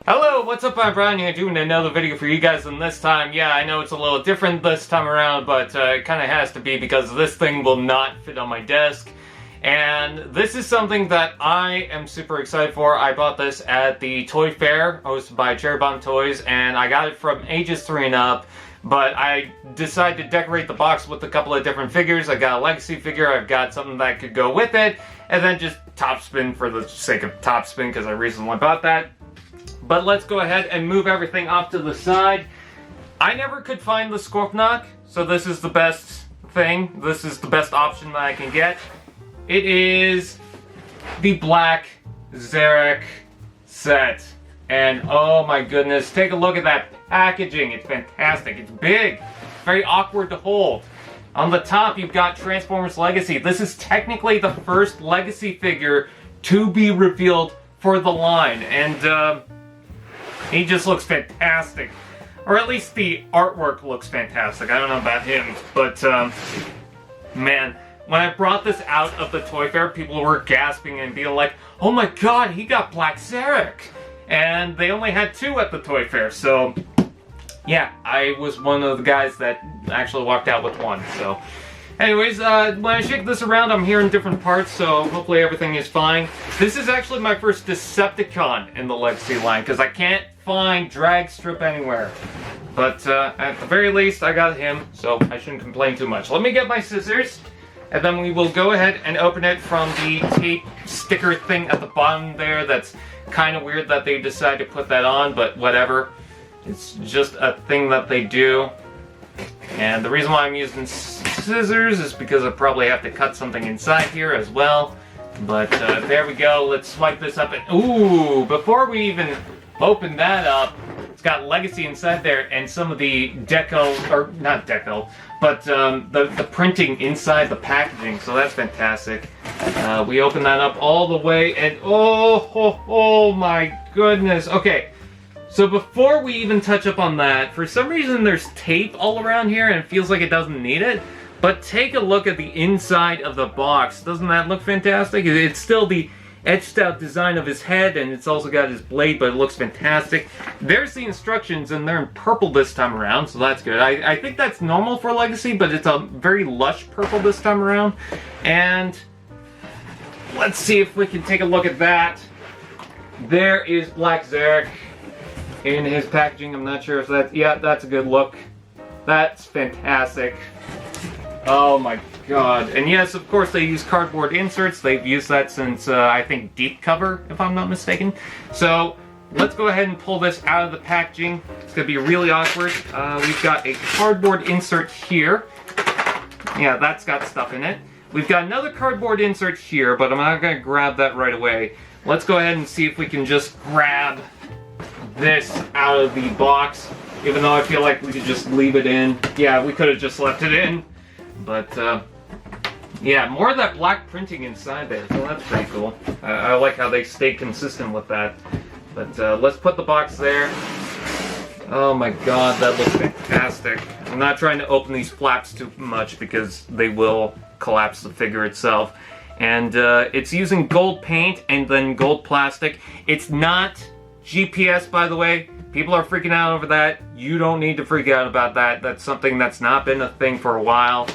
Hello, what's up? I'm Brian here doing another video for you guys, and this time, yeah, I know it's a little different this time around, but it kind of has to be because this thing will not fit on my desk. And this is something that I am super excited for. I bought this at the toy fair hosted by Cherry Bomb Toys, and I got it from ages 3 and up. But I decided to decorate the box with a couple of different figures. I got a legacy figure, I've got something that could go with it, and then just top spin for the sake of top spin because I recently bought that. But let's go ahead and move everything off to the side. I never could find the Scorponok, so this is the best thing. This is the best option that I can get. It is the black Zarak set. And oh my goodness, take a look at that packaging. It's fantastic. It's big. Very awkward to hold. On the top, you've got Transformers Legacy. This is technically the first Legacy figure to be revealed for the line. And he just looks fantastic. Or at least the artwork looks fantastic. I don't know about him, but man, when I brought this out of the toy fair, people were gasping and being like, oh my god, he got Black Zarak! And they only had 2 at the toy fair, so yeah, I was one of the guys that actually walked out with 1, so. Anyways, when I shake this around, I'm hearing different parts, so hopefully everything is fine. This is actually my first Decepticon in the Legacy line, because I can't find Dragstrip anywhere. But at the very least, I got him, so I shouldn't complain too much. Let me get my scissors, and then we will go ahead and open it from the tape sticker thing at the bottom there. That's kind of weird that they decided to put that on, but whatever. It's just a thing that they do. And the reason why I'm using scissors is because I probably have to cut something inside here as well. But there we go. Let's swipe this up. And ooh, before we even open that up, it's got Legacy inside there and some of the deco, or not deco, but the printing inside the packaging. So that's fantastic. We open that up all the way, and oh my goodness. Okay. So before we even touch up on that, for some reason there's tape all around here and it feels like it doesn't need it. But take a look at the inside of the box. Doesn't that look fantastic? It's still the etched out design of his head, and it's also got his blade, but it looks fantastic. There's the instructions, and they're in purple this time around, so that's good. I think that's normal for Legacy, but it's a very lush purple this time around. And let's see if we can take a look at that. There is Black Zarak in his packaging. I'm not sure if that's, yeah, that's a good look. That's fantastic. Oh my god. And yes, of course they use cardboard inserts. They've used that since, I think, Deep Cover, if I'm not mistaken. So, let's go ahead and pull this out of the packaging. It's going to be really awkward. We've got a cardboard insert here. Yeah, that's got stuff in it. We've got another cardboard insert here, but I'm not going to grab that right away. Let's go ahead and see if we can just grab this out of the box, even though I feel like we could just leave it in. Yeah, we could have just left it in, but yeah, more of that black printing inside there, so that's pretty cool. I like how they stay consistent with that. But let's put the box there. Oh my god, that looks fantastic. I'm not trying to open these flaps too much because they will collapse the figure itself. And it's using gold paint and then gold plastic. It's not GPS, by the way. People are freaking out over that. You don't need to freak out about that. That's something that's not been a thing for a while.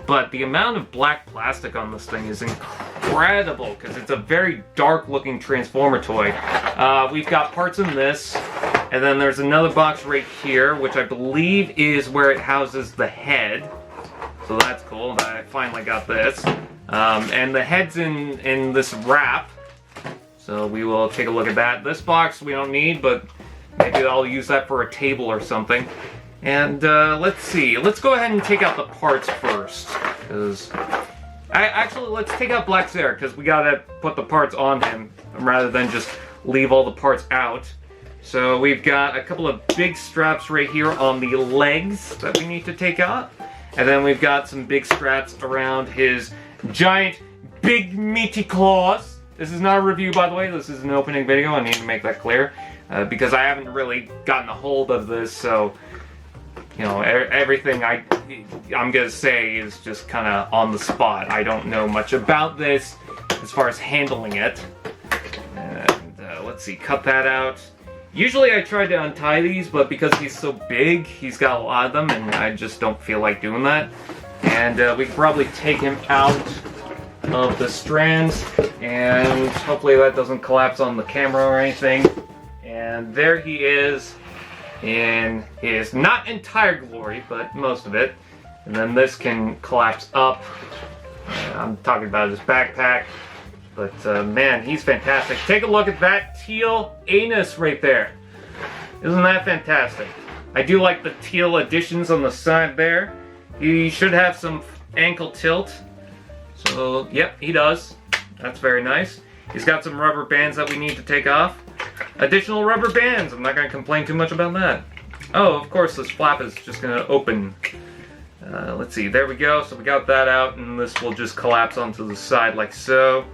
But the amount of black plastic on this thing is incredible because it's a very dark looking Transformer toy. We've got parts in this, and then there's another box right here, which I believe is where it houses the head. So that's cool. I finally got this. And the head's in this wrap. So we will take a look at that. This box we don't need, but maybe I'll use that for a table or something. And let's see. Let's go ahead and take out the parts first. Actually, let's take out Black Zarak, because we gotta put the parts on him rather than just leave all the parts out. So we've got a couple of big straps right here on the legs that we need to take out. And then we've got some big straps around his giant, big, meaty claws. This is not a review, by the way. This is an opening video. I need to make that clear. Because I haven't really gotten a hold of this, so, you know, everything I'm going to say is just kind of on the spot. I don't know much about this as far as handling it. And let's see, cut that out. Usually I try to untie these, but because he's so big, he's got a lot of them, and I just don't feel like doing that. And we can probably take him out of the strands, and hopefully that doesn't collapse on the camera or anything. And there he is in his not entire glory, but most of it. And then this can collapse up. I'm talking about his backpack. But man, he's fantastic. Take a look at that teal anus right there. Isn't that fantastic? I do like the teal additions on the side there. He should have some ankle tilt. So, yep, he does. That's very nice. He's got some rubber bands that we need to take off. Additional rubber bands. I'm not going to complain too much about that. Oh, of course, this flap is just going to open. Let's see. There we go. So we got that out, and this will just collapse onto the side like so.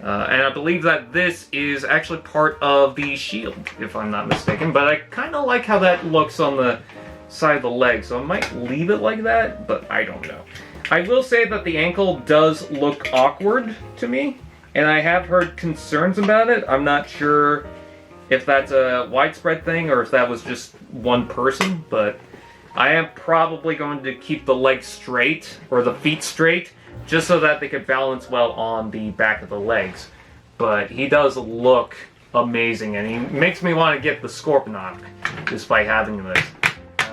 And I believe that this is actually part of the shield, if I'm not mistaken. But I kind of like how that looks on the side of the leg, so I might leave it like that, but I don't know. I will say that the ankle does look awkward to me, and I have heard concerns about it. I'm not sure if that's a widespread thing or if that was just one person, but I am probably going to keep the legs straight, or the feet straight, just so that they could balance well on the back of the legs. But he does look amazing, and he makes me want to get the Scorponok just by having this.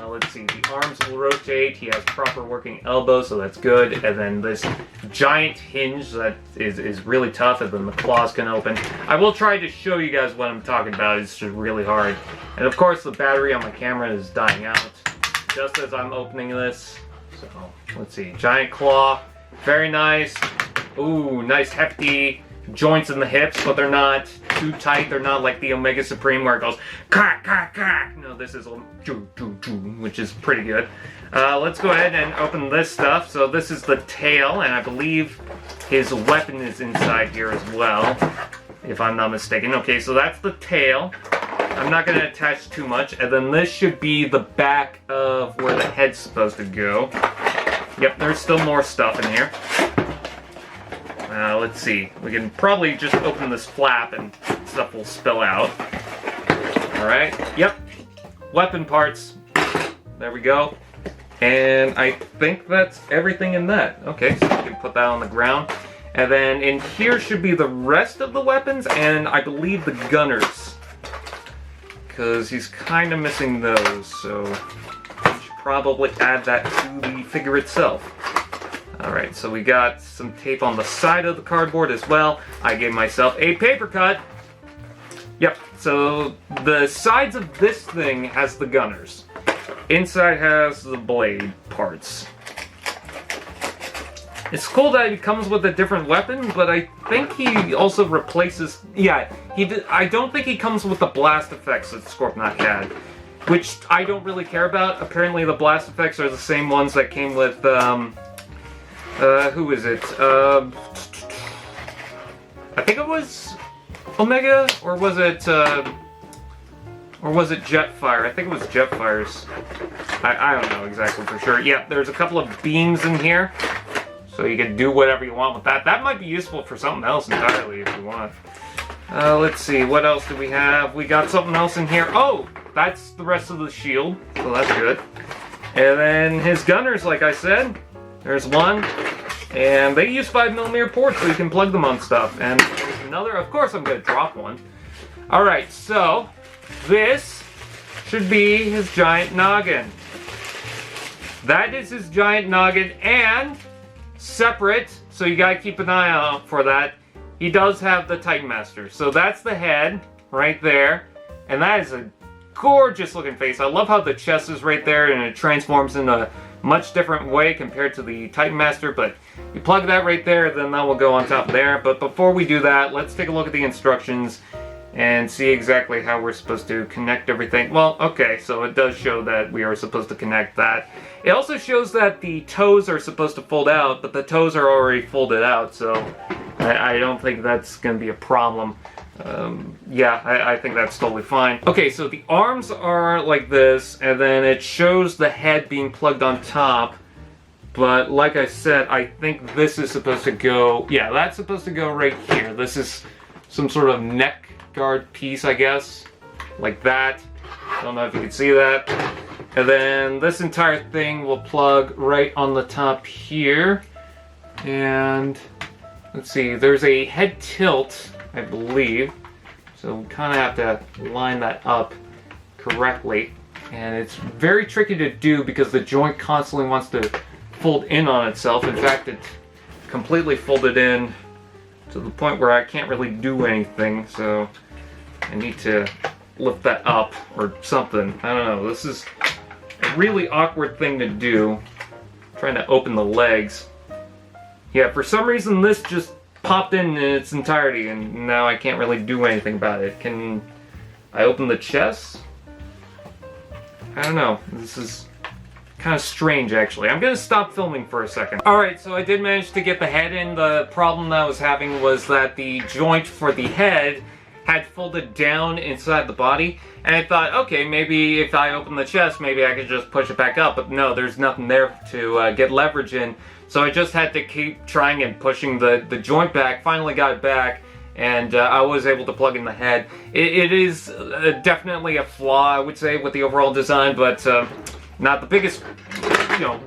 Let's see, the arms will rotate, he has proper working elbows, so that's good, and then this giant hinge that is really tough, and then the claws can open. I will try to show you guys what I'm talking about, it's just really hard. And of course the battery on my camera is dying out, just as I'm opening this. So, let's see, giant claw. Very nice. Ooh, nice hefty joints in the hips, but they're not too tight. They're not like the Omega Supreme where it goes crack, crack, crack. No, this is which is pretty good. Let's go ahead and open this stuff. So this is the tail, and I believe his weapon is inside here as well, if I'm not mistaken. Okay, so that's the tail. I'm not going to attach too much. And then this should be the back of where the head's supposed to go. Yep, there's still more stuff in here. Let's see. We can probably just open this flap and stuff will spill out. Alright, yep. Weapon parts. There we go. And I think that's everything in that. Okay, so we can put that on the ground. And then in here should be the rest of the weapons and I believe the gunners. Because he's kind of missing those, so probably add that to the figure itself. Alright, so we got some tape on the side of the cardboard as well. I gave myself a paper cut. Yep, so the sides of this thing has the gunners. Inside has the blade parts. It's cool that he comes with a different weapon, but I think he also replaces... Yeah, I don't think he comes with the blast effects that Scorponok had. Which I don't really care about. Apparently the blast effects are the same ones that came with, who is it? I think it was Omega, or was it Jetfire? I think it was Jetfire's. I don't know exactly for sure. Yeah, there's a couple of beams in here, so you can do whatever you want with that. That might be useful for something else entirely if you want. Let's see, what else do we have? We got something else in here. Oh! That's the rest of the shield, so that's good. And then his gunners, like I said, there's one. And they use 5mm ports, so you can plug them on stuff. And there's another, of course I'm going to drop one. Alright, so this should be his giant noggin. That is his giant noggin, and separate, so you gotta keep an eye out for that, he does have the Titan Master. So that's the head, right there. And that is a gorgeous looking face. I love how the chest is right there and it transforms in a much different way compared to the Titan Master, but you plug that right there, then that will go on top there. But before we do that, let's take a look at the instructions and see exactly how we're supposed to connect everything. Well, okay, so it does show that we are supposed to connect that. It also shows that the toes are supposed to fold out, but the toes are already folded out, so I don't think that's going to be a problem. Yeah, I think that's totally fine. Okay, so the arms are like this, and then it shows the head being plugged on top. But like I said, I think this is supposed to go... Yeah, that's supposed to go right here. This is some sort of neck guard piece, I guess. like that. Don't know if you can see that. And then this entire thing will plug right on the top here. And let's see, there's a head tilt, I believe. So we kind of have to line that up correctly. And it's very tricky to do because the joint constantly wants to fold in on itself. In fact, it's completely folded in to the point where I can't really do anything. So I need to lift that up or something. I don't know. This is a really awkward thing to do. Trying to open the legs. Yeah, for some reason this just popped in its entirety and now I can't really do anything about it. Can I open the chest? I don't know. This is kind of strange actually. I'm gonna stop filming for a second. Alright, so I did manage to get the head in. The problem that I was having was that the joint for the head had folded down inside the body, and I thought, okay, maybe if I open the chest, maybe I could just push it back up, but no, there's nothing there to get leverage in, so I just had to keep trying and pushing the joint back. Finally got it back, and I was able to plug in the head. It is definitely a flaw, I would say, with the overall design, but not the biggest,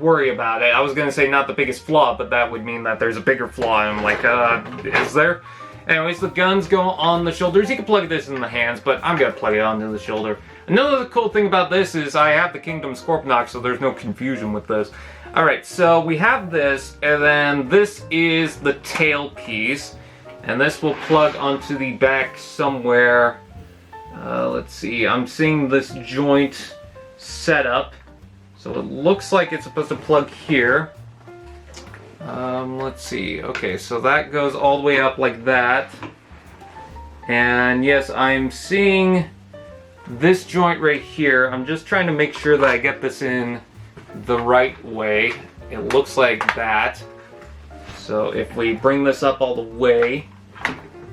worry about it. I was gonna say not the biggest flaw, but that would mean that there's a bigger flaw, and I'm like, is there? Anyways, the guns go on the shoulders. You can plug this in the hands, but I'm gonna plug it onto the shoulder. Another cool thing about this is I have the Kingdom Scorponok, so there's no confusion with this. Alright, so we have this, and then this is the tail piece. And this will plug onto the back somewhere. Let's see, I'm seeing this joint set up. So it looks like it's supposed to plug here. Let's see. Okay, so that goes all the way up like that. And yes, I'm seeing this joint right here. I'm just trying to make sure that I get this in the right way. It looks like that. So if we bring this up all the way,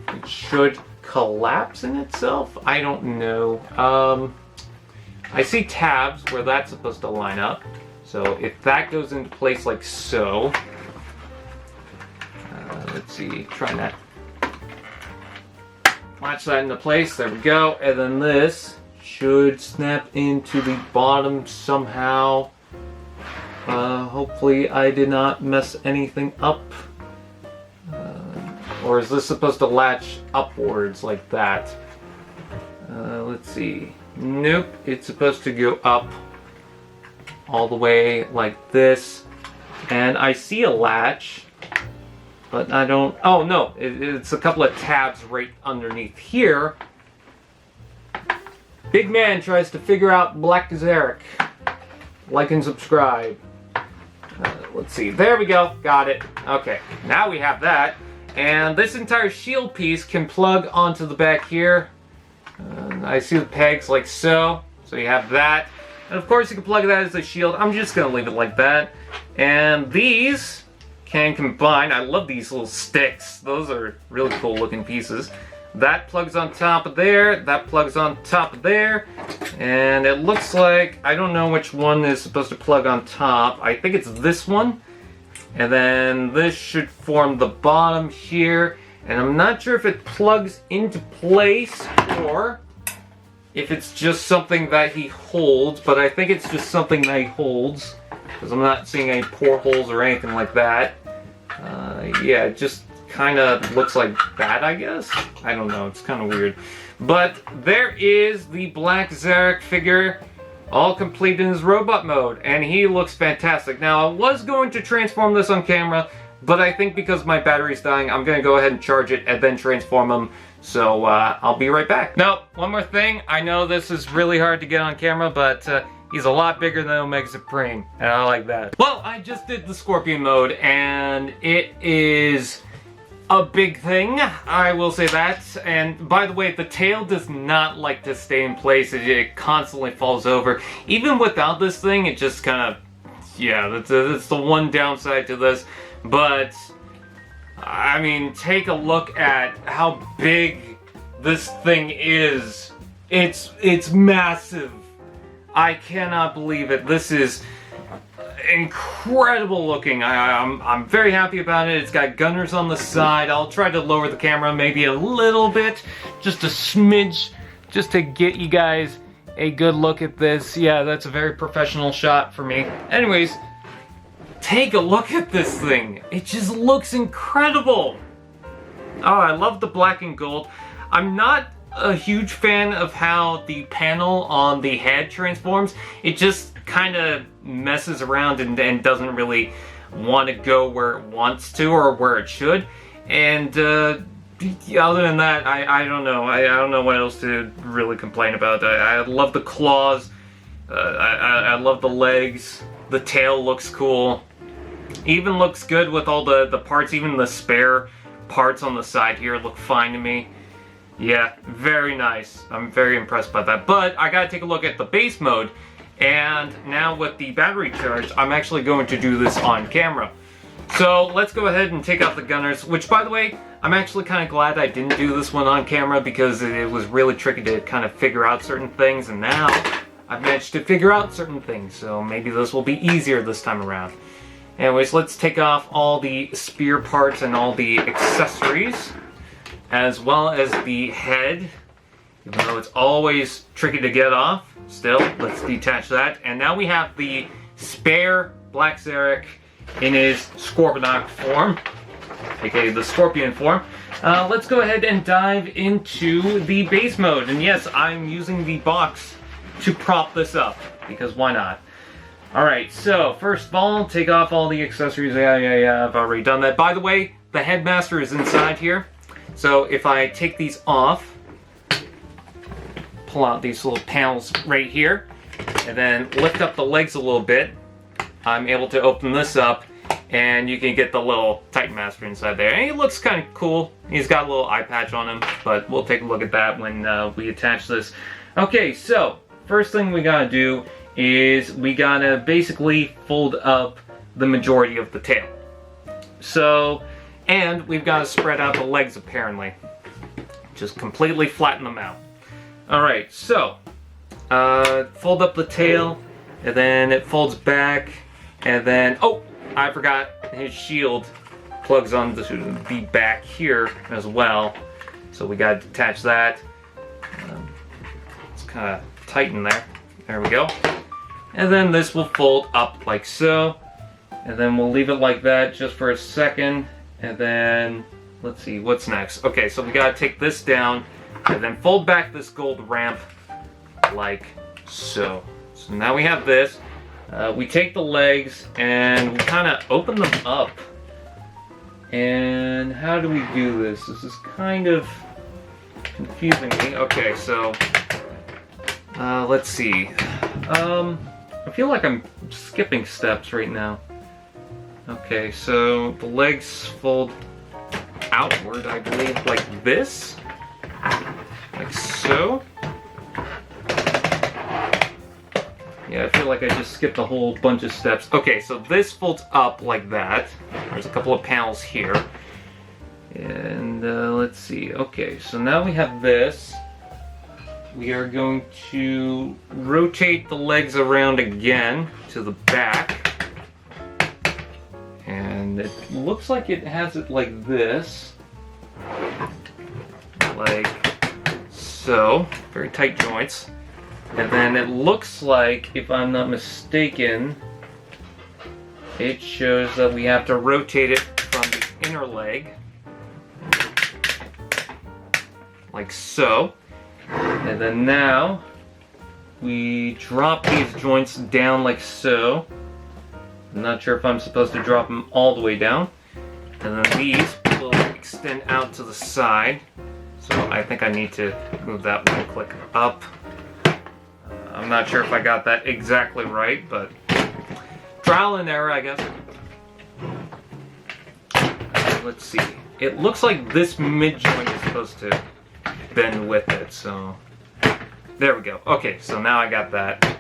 it should collapse in itself? I don't know. I see tabs where that's supposed to line up. So if that goes into place like so, let's see, try that. Latch that into place, there we go. And then this should snap into the bottom somehow. Hopefully I did not mess anything up. Or is this supposed to latch upwards like that? Let's see. Nope, it's supposed to go up all the way like this. And I see a latch, but I don't... Oh no, it's a couple of tabs right underneath here. Big man tries to figure out Black Zarak. Like and subscribe. Let's see, there we go, got it. Okay, now we have that. And this entire shield piece can plug onto the back here. I see the pegs like so. So you have that. And of course you can plug that as a shield. I'm just going to leave it like that. And these can combine. I love these little sticks. Those are really cool looking pieces. That plugs on top of there. That plugs on top of there. And it looks like, I don't know which one is supposed to plug on top. I think it's this one. And then this should form the bottom here. And I'm not sure if it plugs into place or if it's just something that he holds. But I think it's just something that he holds, because I'm not seeing any portholes or anything like that. Yeah, it just kind of looks like that, I guess. I don't know, it's kind of weird. But there is the Black Zarak figure, all complete in his robot mode, and he looks fantastic. Now, I was going to transform this on camera, but I think because my battery's dying, I'm going to go ahead and charge it and then transform him. So, I'll be right back. Now, one more thing. I know this is really hard to get on camera, but he's a lot bigger than Omega Supreme, and I like that. Well, I just did the Scorpion mode, and it is a big thing, I will say that. And by the way, the tail does not like to stay in place. It constantly falls over. Even without this thing, it just kind of, yeah, that's the one downside to this. But I mean, take a look at how big this thing is. It's massive. I cannot believe it. This is incredible looking. I'm very happy about it. It's got gunners on the side. I'll try to lower the camera maybe a little bit, just a smidge, just to get you guys a good look at this. Yeah, that's a very professional shot for me. Anyways, take a look at this thing. It just looks incredible. Oh, I love the black and gold. I'm not a huge fan of how the panel on the head transforms. It just kind of messes around and doesn't really want to go where it wants to or where it should. And other than that, I don't know. I don't know what else to really complain about. I love the claws. I love the legs. The tail looks cool. Even looks good with all the parts. Even the spare parts on the side here look fine to me. Yeah, very nice. I'm very impressed by that. But I gotta take a look at the base mode. And now with the battery charge, I'm actually going to do this on camera. So let's go ahead and take out the gunners, which by the way, I'm actually kind of glad I didn't do this one on camera because it was really tricky to kind of figure out certain things, and now I've managed to figure out certain things, so maybe this will be easier this time around. Anyways, let's take off all the spear parts and all the accessories, as well as the head, even though it's always tricky to get off. Still, let's detach that. And now we have the spare Black Zarak in his Scorponok form, aka the Scorpion form. Let's go ahead and dive into the base mode. And yes, I'm using the box to prop this up, because why not? Alright, so first of all, take off all the accessories. Yeah, I've already done that. By the way, the headmaster is inside here. So if I take these off, pull out these little panels right here, and then lift up the legs a little bit, I'm able to open this up, and you can get the little Titan Master inside there. And he looks kind of cool. He's got a little eye patch on him, but we'll take a look at that when we attach this. Okay, so first thing we gotta do is we gotta basically fold up the majority of the tail. So, and we've got to spread out the legs apparently. Just completely flatten them out. Alright, so fold up the tail, and then it folds back, and then, oh, I forgot, his shield plugs on the back here as well. So we gotta detach that. It's kind of tight in there. There we go. And then this will fold up like so. And then we'll leave it like that just for a second. And then, let's see, what's next? Okay, so we gotta take this down and then fold back this gold ramp like so. So now we have this. We take the legs and we kind of open them up. And how do we do this? This is kind of confusing me. Okay, so let's see. I feel like I'm skipping steps right now. Okay, so the legs fold outward, I believe, like this. Like so. Yeah, I feel like I just skipped a whole bunch of steps. Okay, so this folds up like that. There's a couple of panels here. And let's see. Okay, so now we have this. We are going to rotate the legs around again to the back. And it looks like it has it like this. Like so. Very tight joints. And then it looks like, if I'm not mistaken, it shows that we have to rotate it from the inner leg. Like so. And then now, we drop these joints down like so. I'm not sure if I'm supposed to drop them all the way down. And then these will extend out to the side. So I think I need to move that one click up. I'm not sure if I got that exactly right, but trial and error, I guess. Let's see. It looks like this mid-joint is supposed to bend with it, so there we go. Okay, so now I got that.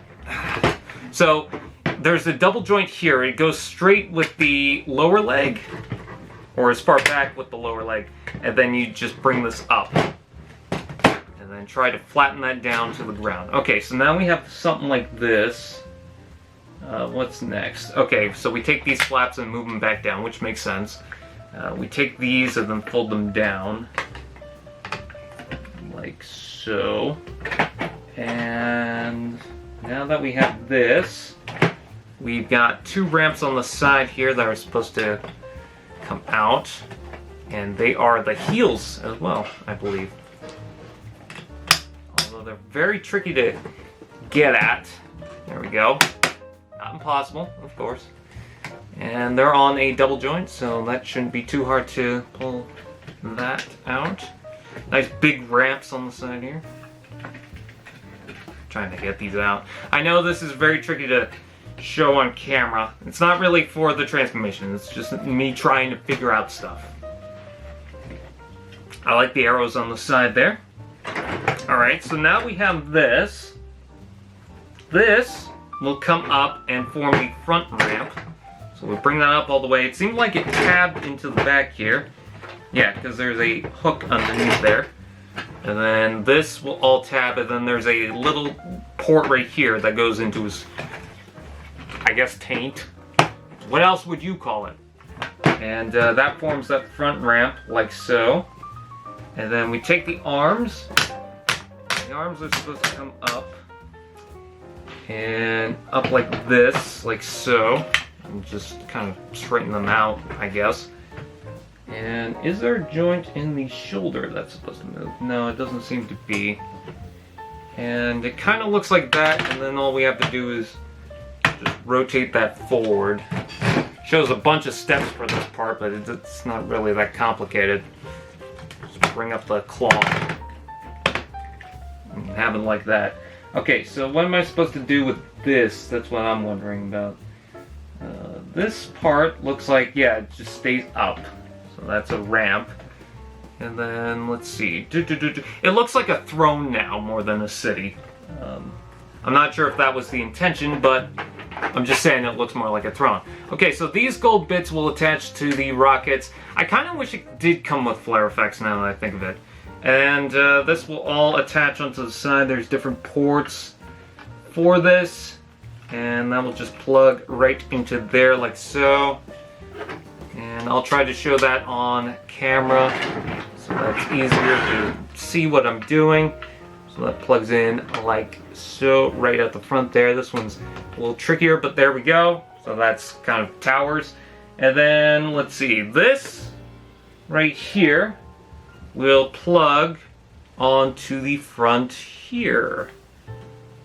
So there's a double joint here. It goes straight with the lower leg, or as far back with the lower leg, and then you just bring this up. And then try to flatten that down to the ground. Okay, so now we have something like this. What's next? Okay, so we take these flaps and move them back down, which makes sense. We take these and then fold them down. like so. And now that we have this, we've got 2 ramps on the side here that are supposed to come out. And they are the heels as well, I believe. Although they're very tricky to get at. There we go. Not impossible, of course. And they're on a double joint, so that shouldn't be too hard to pull that out. Nice big ramps on the side here. Trying to get these out. I know this is very tricky to show on camera. It's not really for the transformation, it's just me trying to figure out stuff. I like the arrows on the side there. Alright, so now we have this. This will come up and form the front ramp. So we'll bring that up all the way. It seemed like it tabbed into the back here. Yeah, because there's a hook underneath there. And then this will all tab, and then there's a little port right here that goes into his, I guess, taint. What else would you call it? And that forms that front ramp, like so. And then we take the arms. The arms are supposed to come up. And up like this, like so. And just kind of straighten them out, I guess. And is there a joint in the shoulder that's supposed to move? No, it doesn't seem to be. And it kind of looks like that, and then all we have to do is just rotate that forward. Shows a bunch of steps for this part, but it's not really that complicated. Just bring up the claw and have it like that. Okay, so what am I supposed to do with this? That's what I'm wondering about. This part looks like, yeah, it just stays up. So that's a ramp. And then, let's see. It looks like a throne now more than a city. I'm not sure if that was the intention, but I'm just saying it looks more like a throne. Okay, so these gold bits will attach to the rockets. I kind of wish it did come with flare effects now that I think of it. And this will all attach onto the side. There's different ports for this. And that will just plug right into there like so. And I'll try to show that on camera so that's easier to see what I'm doing. So that plugs in like so right at the front there. This one's a little trickier, but there we go. So that's kind of towers. And then let's see, this right here will plug onto the front here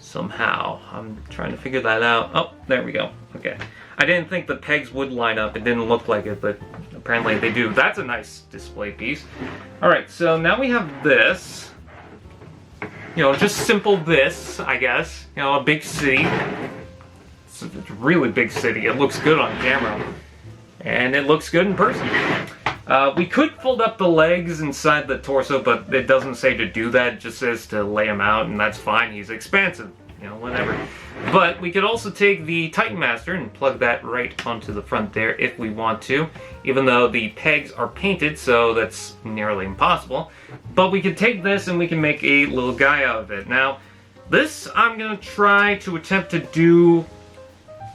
somehow. I'm trying to figure that out. Oh, there we go. Okay. I didn't think the pegs would line up. It didn't look like it, but apparently they do. That's a nice display piece. Alright, so now we have this. You know, just simple this, I guess. You know, a big city. It's a really big city. It looks good on camera. And it looks good in person. We could fold up the legs inside the torso, but it doesn't say to do that. It just says to lay him out, and that's fine. He's expansive. You know, whatever. But we could also take the Titan Master and plug that right onto the front there if we want to, even though the pegs are painted, so that's nearly impossible. But we could take this and we can make a little guy out of it. Now, this I'm going to try to attempt to do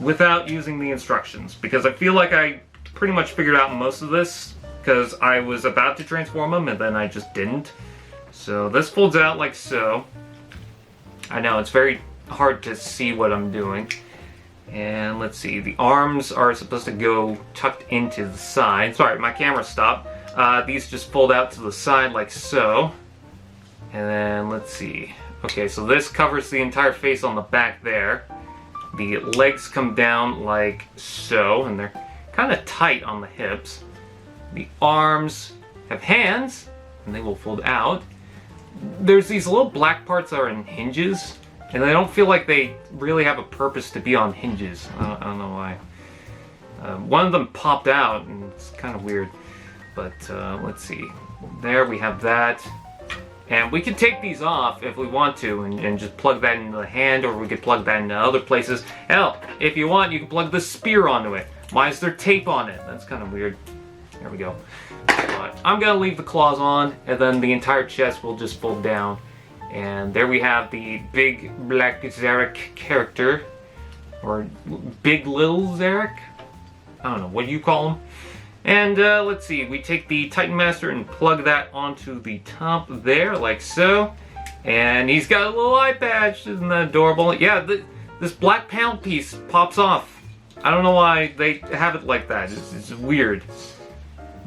without using the instructions, because I feel like I pretty much figured out most of this, because I was about to transform him and then I just didn't. So this folds out like so. I know, it's very hard to see what I'm doing. And let's see, the arms are supposed to go tucked into the side. Sorry, my camera stopped. These just fold out to the side like so. And then let's see. Okay, so this covers the entire face on the back there. The legs come down like so, and they're kind of tight on the hips. The arms have hands, and they will fold out. There's these little black parts that are in hinges, and I don't feel like they really have a purpose to be on hinges. I don't know why. One of them popped out, and it's kind of weird. But let's see. There we have that. And we could take these off if we want to, and just plug that into the hand, or we could plug that into other places. Hell, if you want, you can plug the spear onto it. Why is there tape on it? That's kind of weird. There we go. But I'm going to leave the claws on, and then the entire chest will just fold down. And there we have the big black Zarak character. Or big little Zarak? I don't know, what do you call him? And let's see, we take the Titan Master and plug that onto the top there, like so. And he's got a little eye patch, isn't that adorable? Yeah, this black panel piece pops off. I don't know why they have it like that, it's weird.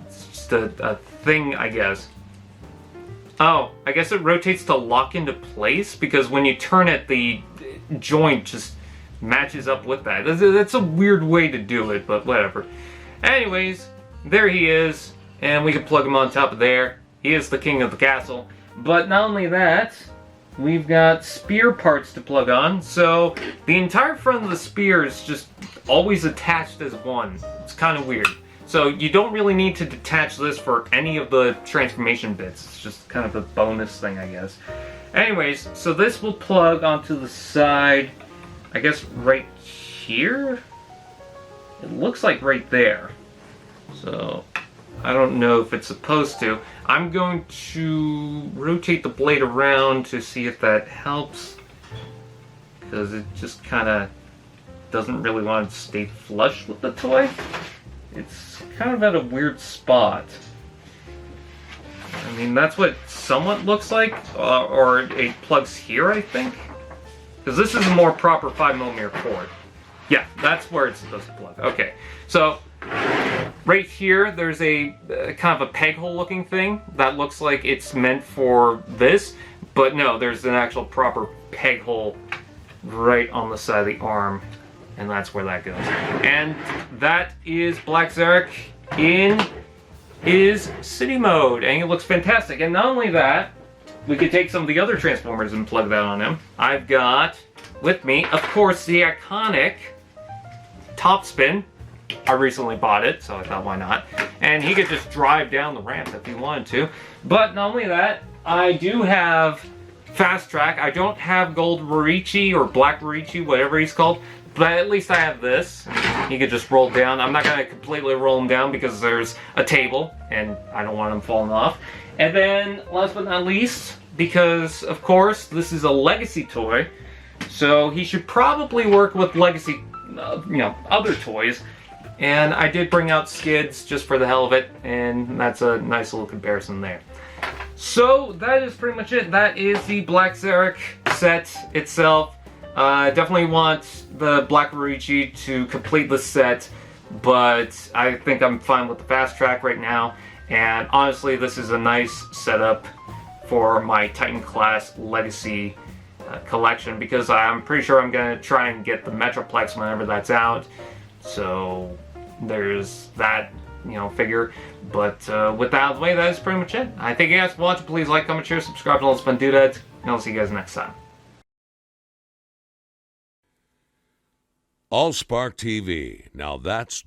It's just a thing, I guess. Oh, I guess it rotates to lock into place, because when you turn it, the joint just matches up with that. That's a weird way to do it, but whatever. Anyways, there he is, and we can plug him on top of there. He is the king of the castle. But not only that, we've got spear parts to plug on, so the entire front of the spear is just always attached as one. It's kind of weird. So you don't really need to detach this for any of the transformation bits. It's just kind of a bonus thing, I guess. Anyways, so this will plug onto the side, I guess right here? It looks like right there. So, I don't know if it's supposed to. I'm going to rotate the blade around to see if that helps, because it just kind of doesn't really want to stay flush with the toy. It's kind of at a weird spot. I mean, that's what somewhat looks like, or it plugs here, I think. Because this is a more proper 5mm cord. Yeah, that's where it's supposed to plug. Okay, so right here, there's a kind of a peg hole looking thing that looks like it's meant for this, but no, there's an actual proper peg hole right on the side of the arm, and that's where that goes. And that is Black Zarak in his city mode, and he looks fantastic. And not only that, we could take some of the other Transformers and plug that on him. I've got with me, of course, the iconic Top Spin. I recently bought it, so I thought, why not? And he could just drive down the ramp if he wanted to. But not only that, I do have Fast Track. I don't have Gold Rorichi or Black Rorichi, whatever he's called, but at least I have this. He could just roll down. I'm not going to completely roll him down because there's a table, and I don't want him falling off. And then, last but not least, because, of course, this is a Legacy toy, so he should probably work with Legacy, other toys. And I did bring out skids just for the hell of it, and that's a nice little comparison there. So that is pretty much it. That is the Black Zarak set itself. I definitely want the Black Rorichi to complete the set, but I think I'm fine with the Fast Track right now. And honestly, this is a nice setup for my Titan class Legacy collection, because I'm pretty sure I'm going to try and get the Metroplex whenever that's out. So there's that, figure. But with that out of the way, that is pretty much it. I thank you guys for watching. Please like, comment, share, subscribe, and all those fun doodads. And I'll see you guys next time. AllSpark TV. Now that's